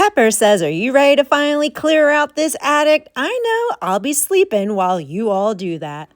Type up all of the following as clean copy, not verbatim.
Pepper says, are you ready to finally clear out this attic? I know, I'll be sleeping while you all do that.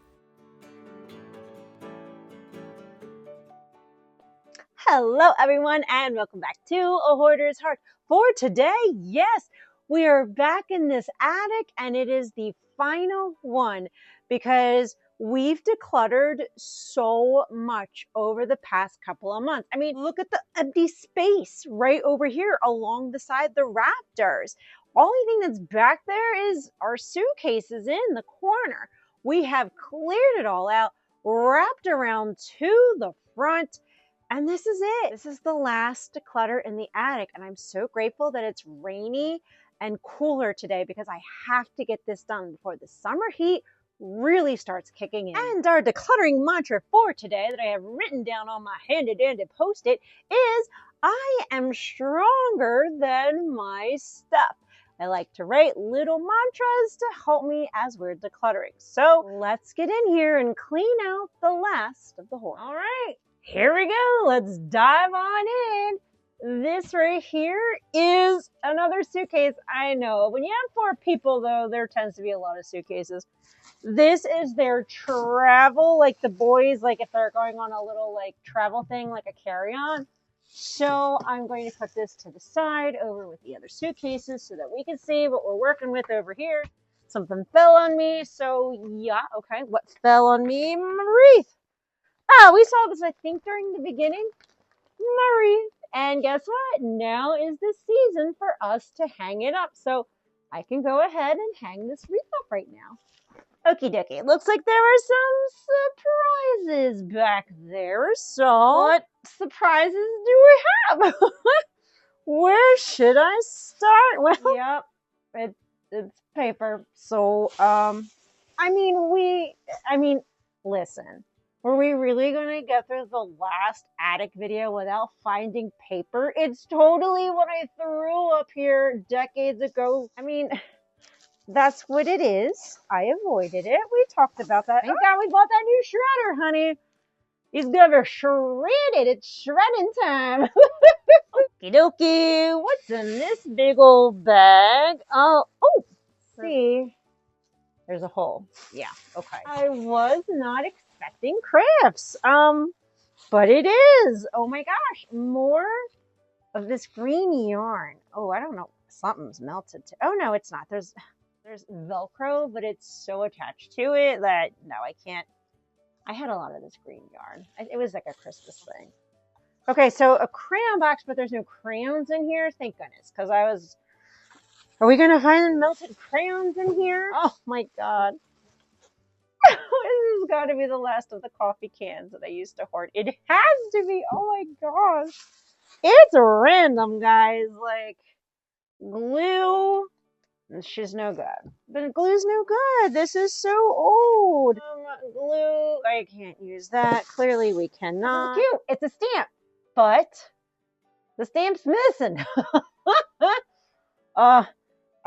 Hello everyone and welcome back to A Hoarder's Heart. For today, yes, we are back in this attic and it is the final one because we've decluttered so much over the past couple of months. I mean, look at the empty space right over here along the side of the rafters. Only thing that's back there is our suitcases in the corner. We have cleared it all out, wrapped around to the front. And this is it. This is the last declutter in the attic. And I'm so grateful that it's rainy and cooler today because I have to get this done before the summer heat really starts kicking in. And our decluttering mantra for today that I have written down on my handy dandy post-it is, I am stronger than my stuff. I like to write little mantras to help me as we're decluttering. So let's get in here and clean out the last of the hoard. All right. Here we go. Let's dive on in. This right here is another suitcase. I know when you have 4 people though, there tends to be a lot of suitcases. This is their travel, like the boys, like if they're going on a little like travel thing, like a carry-on. So I'm going to put this to the side over with the other suitcases so that we can see what we're working with over here. Something fell on me. So yeah, okay. What fell on me? Wreath. Oh, we saw this, I think, during the beginning. Marie. And guess what? Now is the season for us to hang it up. So I can go ahead and hang this wreath up right now. Okie dokie. It looks like there are some surprises back there. So what surprises do we have? Where should I start? Well, yep, it's paper. So, I mean, listen. Were we really going to get through the last attic video without finding paper? It's totally what I threw up here decades ago. I mean, that's what it is. I avoided it. We talked about that. Thank God we bought that new shredder, honey. He's gonna shred it. It's shredding time. Okie dokie. What's in this big old bag? Oh, see. There's a hole. Yeah, okay. I was not expecting crafts. But it is. Oh my gosh. More of this green yarn. Oh, I don't know. Something's melted to. Oh no, it's not. There's Velcro, but it's so attached to it that no, I can't. I had a lot of this green yarn. It was like a Christmas thing. Okay, so a crayon box, but there's no crayons in here. Thank goodness, because I was. Are we gonna find melted crayons in here? Oh my god. This has got to be the last of the coffee cans that I used to hoard. It has to be. Oh my gosh. It's random, guys. Like glue. She's no good. But glue's no good. This is so old. Glue. I can't use that. Clearly we cannot. It's cute. It's a stamp. But the stamp's missing.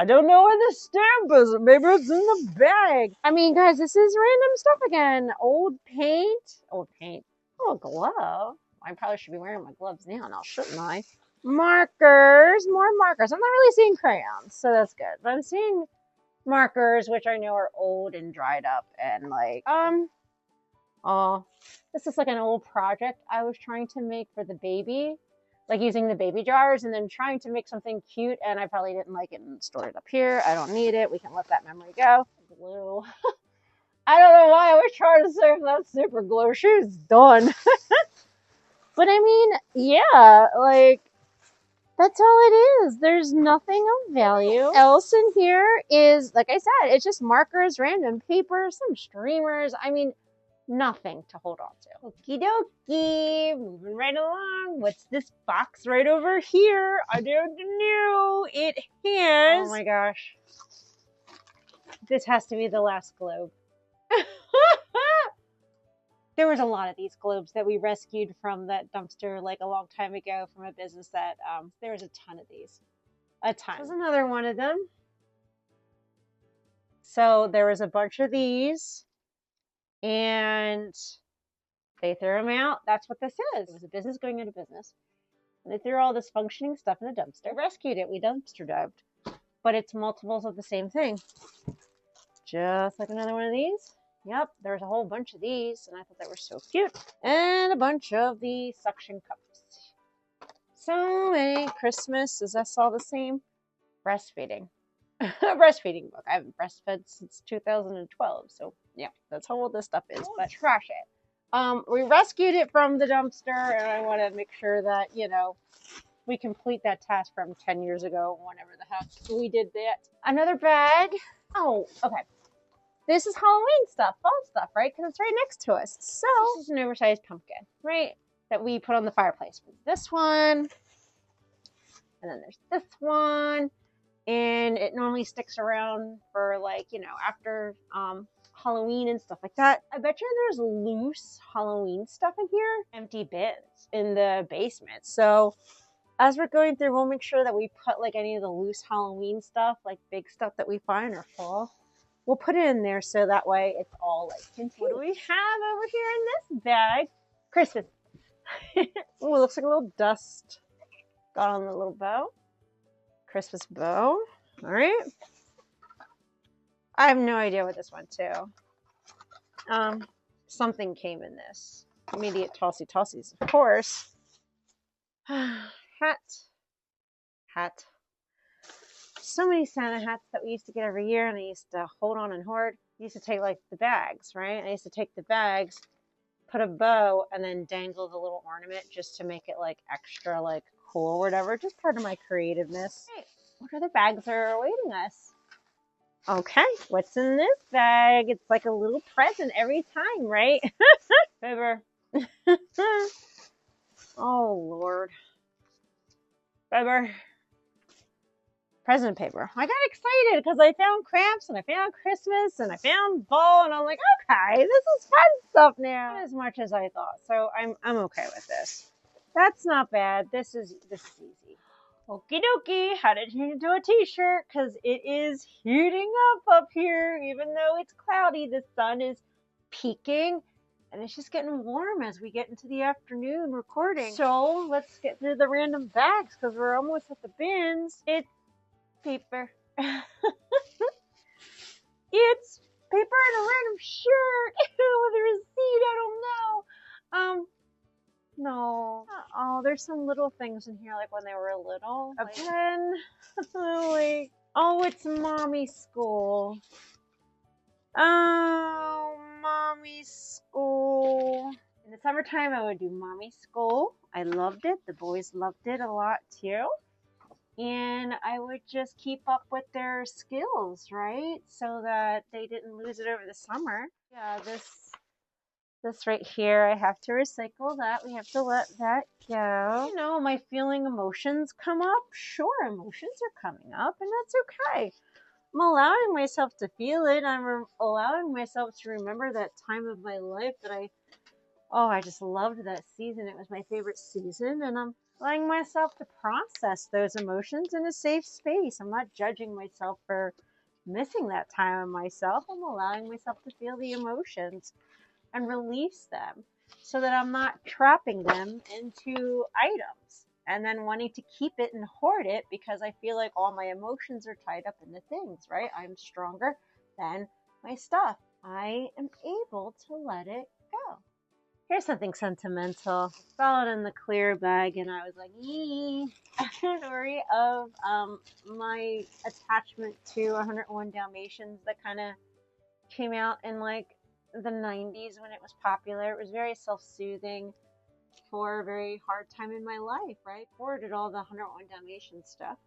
I don't know where the stamp is. Maybe it's in the bag. I mean, guys, this is random stuff again. Old paint. Old paint. Oh, a glove. I probably should be wearing my gloves now, shouldn't I? Markers. More markers. I'm not really seeing crayons, so that's good. But I'm seeing markers, which I know are old and dried up. And like, this is like an old project I was trying to make for the baby. Like using the baby jars and then trying to make something cute, and I probably didn't like it and stored it up here. I don't need it. We can let that memory go. Glue. I don't know why I was trying to say if that's super glue. She's done. But I mean, yeah, like, that's all it is. There's nothing of value. Else in here is, like I said, it's just markers, random paper, some streamers. I mean, nothing to hold on to. Okie dokie, moving right along. What's this box right over here? I don't know. It has. Oh my gosh. This has to be the last globe. There was a lot of these globes that we rescued from that dumpster like a long time ago from a business that there was a ton of these. A ton. There's another one of them. So there was a bunch of these. And they threw them out. That's what this is. It was a business going into business. And they threw all this functioning stuff in the dumpster. Rescued it. We dumpster dived. But it's multiples of the same thing. Just like another one of these. Yep, there's a whole bunch of these, and I thought they were so cute. And a bunch of the suction cups. So many. Christmas. Is that all the same? Breastfeeding. A breastfeeding book. I haven't breastfed since 2012, so yeah, that's how old this stuff is. But trash it. We rescued it from the dumpster, and I want to make sure that, you know, we complete that task from 10 years ago, whenever the heck we did that. Another bag. Oh, okay. This is Halloween stuff, fall stuff, right? Because it's right next to us. So this is an oversized pumpkin, right? That we put on the fireplace. This one, and then there's this one. And it normally sticks around for, like, you know, after Halloween and stuff like that. I bet you there's loose Halloween stuff in here. Empty bins in the basement. So as we're going through, we'll make sure that we put like any of the loose Halloween stuff, like big stuff that we find or fall. We'll put it in there so that way it's all like contained. What do we have over here in this bag? Christmas. Oh, it looks like a little dust got on the little bow. Christmas bow. All right. I have no idea what this went to. Something came in this. Immediate tossies, of course. Hat. So many Santa hats that we used to get every year, and I used to hold on and hoard. I used to take like the bags, right? I used to take the bags, put a bow, and then dangle the little ornament just to make it like extra like cool or whatever. Just part of my creativeness. Hey, what other bags are awaiting us? Okay, what's in this bag? It's like a little present every time, right? Paper. Oh, Lord. Paper. Present paper. I got excited because I found crafts and I found Christmas and I found fall, and I'm like, okay, this is fun stuff now. Not as much as I thought, so I'm okay with this. That's not bad. This is easy. Okie dokie, how to change it to a t-shirt because it is heating up here. Even though it's cloudy, the sun is peaking and it's just getting warm as we get into the afternoon recording. So let's get through the random bags because we're almost at the bins. It's paper. It's paper and a random shirt with a receipt. I don't know. No. Oh, there's some little things in here, like when they were little. A pen. Like, oh, it's mommy school. Oh, mommy school. In the summertime, I would do mommy school. I loved it. The boys loved it a lot too. And I would just keep up with their skills, right? So that they didn't lose it over the summer. Yeah, this right here, I have to recycle that. We have to let that go. You know, am I feeling emotions come up? Sure, emotions are coming up, and that's okay. I'm allowing myself to feel it. I'm allowing myself to remember that time of my life that I just loved that season. It was my favorite season, and I'm allowing myself to process those emotions in a safe space. I'm not judging myself for missing that time of myself. I'm allowing myself to feel the emotions and release them so that I'm not trapping them into items and then wanting to keep it and hoard it because I feel like all my emotions are tied up in the things, right? I'm stronger than my stuff. I am able to let it go. Here's something sentimental. I saw it in the clear bag and I was like, yee. A story of my attachment to 101 Dalmatians that kind of came out in like the 90s when it was popular. It was very self-soothing for a very hard time in my life, right? Hoarded all the 101 Dalmatian stuff.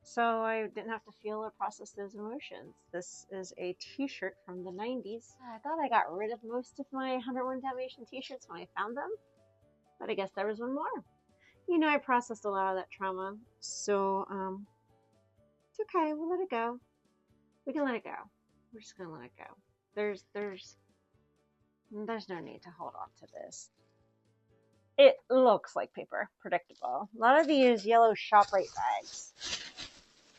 So I didn't have to feel or process those emotions. This is a t-shirt from the 90s. I thought I got rid of most of my 101 Dalmatian t-shirts when I found them, but I guess there was one more. You know, I processed a lot of that trauma, so it's okay. We'll let it go. We can let it go. We're just gonna let it go. There's no need to hold on to this. It looks like paper, predictable. A lot of these yellow ShopRite bags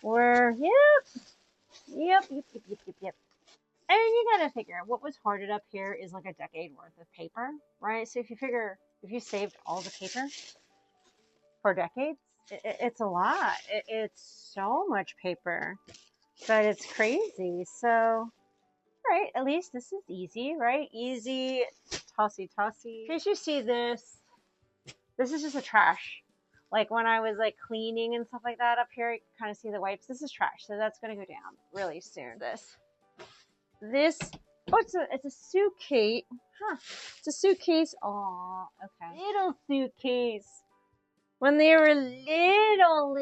were, yep. And you gotta figure, what was hoarded up here is like a decade worth of paper, right? So if you figure, if you saved all the paper, for decades. It's a lot. It's so much paper, but it's crazy. So, all right, at least this is easy, right? Easy, tossy. In case you see this, this is just a trash. Like when I was like cleaning and stuff like that up here, you can kind of see the wipes. This is trash, so that's gonna go down really soon. This, oh, it's a suitcase. Huh, it's a suitcase. Oh, okay. Little suitcase. When they were little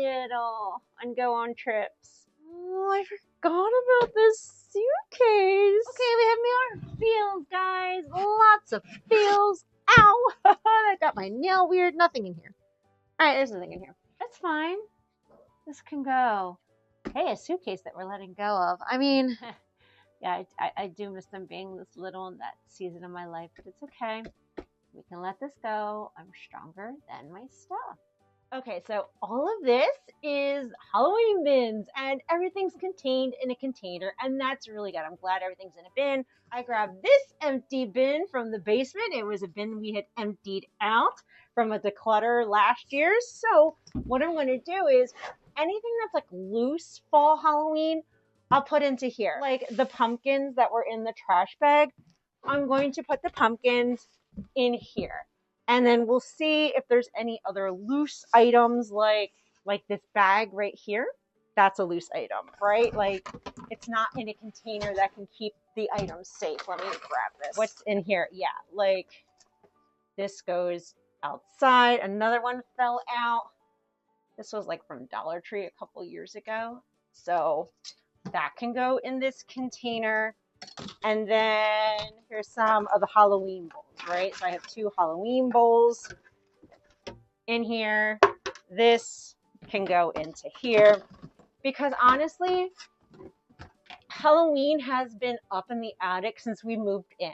and go on trips. Oh, I forgot about this suitcase. Okay, we have more feels, guys. Lots of feels. Ow! I got my nail weird. Nothing in here. All right, there's nothing in here. That's fine. This can go. Hey, a suitcase that we're letting go of. I mean, yeah, I do miss them being this little in that season of my life, but it's okay. We can let this go. I'm stronger than my stuff. Okay, so all of this is Halloween bins, and everything's contained in a container, and that's really good. I'm glad everything's in a bin. I grabbed this empty bin from the basement. It was a bin we had emptied out from a declutter last year. So what I'm going to do is anything that's like loose fall Halloween, I'll put into here. Like the pumpkins that were in the trash bag, I'm going to put the pumpkins in here. And then we'll see if there's any other loose items like this bag right here. That's a loose item, right? Like it's not in a container that can keep the items safe. Let me grab this. What's in here? Yeah, like this goes outside. Another one fell out. This was like from Dollar Tree a couple years ago. So that can go in this container. And then here's some of the Halloween bowls, right? So I have 2 Halloween bowls in here. This can go into here because honestly, Halloween has been up in the attic since we moved in,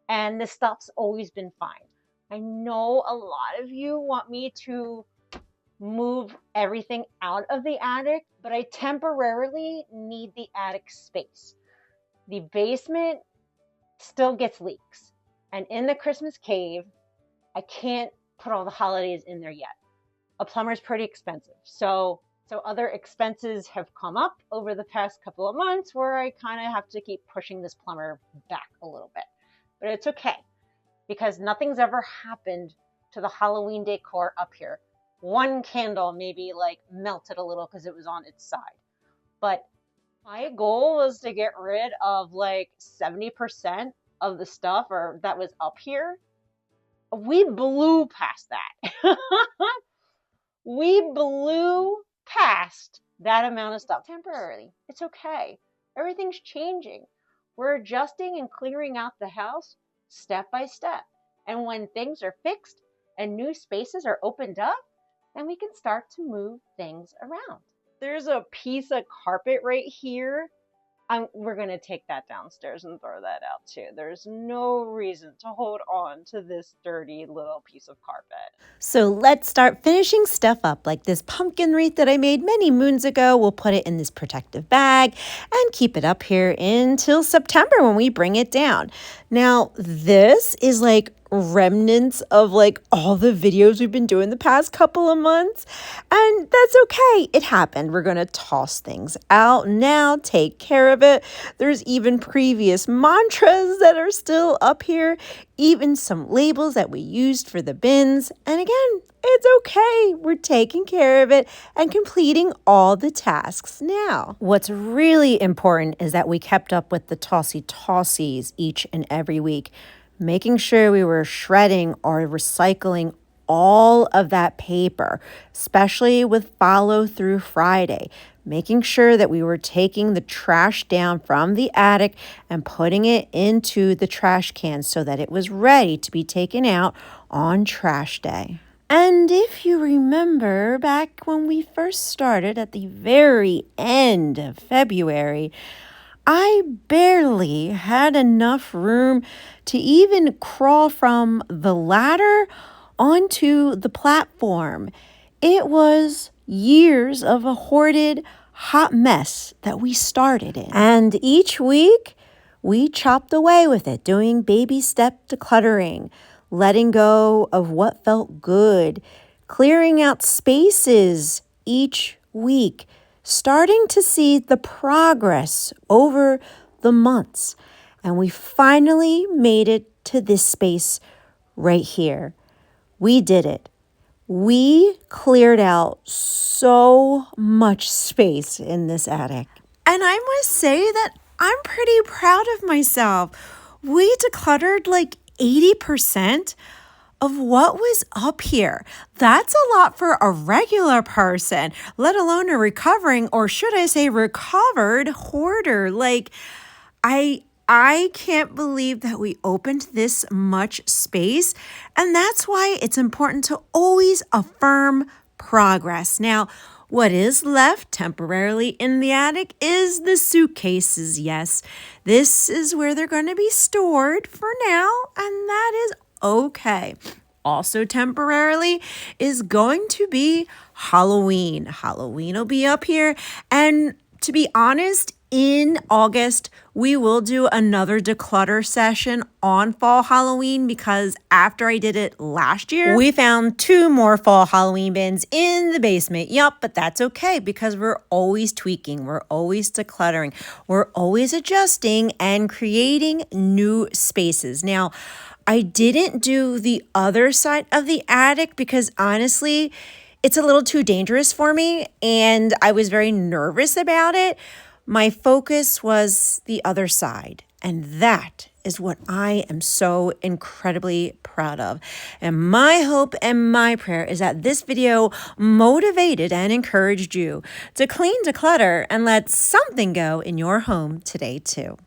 and the stuff's always been fine. I know a lot of you want me to move everything out of the attic, but I temporarily need the attic space. The basement still gets leaks. And in the Christmas cave, I can't put all the holidays in there yet. A plumber's pretty expensive. So other expenses have come up over the past couple of months where I kind of have to keep pushing this plumber back a little bit. But it's okay because nothing's ever happened to the Halloween decor up here. One candle maybe like melted a little because it was on its side. But my goal was to get rid of like 70% of the stuff that was up here. We blew past that. We blew past that amount of stuff temporarily. It's okay. Everything's changing. We're adjusting and clearing out the house step by step. And when things are fixed and new spaces are opened up, then we can start to move things around. There's a piece of carpet right here. We're going to take that downstairs and throw that out too. There's no reason to hold on to this dirty little piece of carpet. So let's start finishing stuff up, like this pumpkin wreath that I made many moons ago. We'll put it in this protective bag and keep it up here until September when we bring it down. Now, this is like remnants of like all the videos we've been doing the past couple of months, and that's okay. It happened. We're going to toss things out now, take care of it. There's even previous mantras that are still up here, even some labels that we used for the bins. And again, it's okay. We're taking care of it and completing all the tasks now. What's really important is that we kept up with the tossies each and every week, making sure we were shredding or recycling all of that paper, especially with Follow Through Friday, making sure that we were taking the trash down from the attic and putting it into the trash can so that it was ready to be taken out on trash day. And if you remember back when we first started at the very end of February, I barely had enough room to even crawl from the ladder onto the platform. It was years of a hoarded hot mess that we started in. And each week, we chopped away with it, doing baby step decluttering, letting go of what felt good, clearing out spaces each week, starting to see the progress over the months. And we finally made it to this space right here. We did it. We cleared out so much space in this attic. And I must say that I'm pretty proud of myself. We decluttered like 80% of what was up here. That's a lot for a regular person, let alone a recovering, or should I say recovered hoarder. Like, I can't believe that we opened this much space, and that's why it's important to always affirm progress. Now, what is left temporarily in the attic is the suitcases. Yes, this is where they're going to be stored for now, and that is okay. Also temporarily is going to be Halloween. Halloween will be up here, and to be honest, in August, we will do another declutter session on fall Halloween because after I did it last year, we found 2 more fall Halloween bins in the basement. Yup, but that's okay because we're always tweaking. We're always decluttering. We're always adjusting and creating new spaces. Now, I didn't do the other side of the attic because honestly, it's a little too dangerous for me and I was very nervous about it. My focus was the other side, and that is what I am so incredibly proud of. And my hope and my prayer is that this video motivated and encouraged you to clean, declutter, and let something go in your home today too.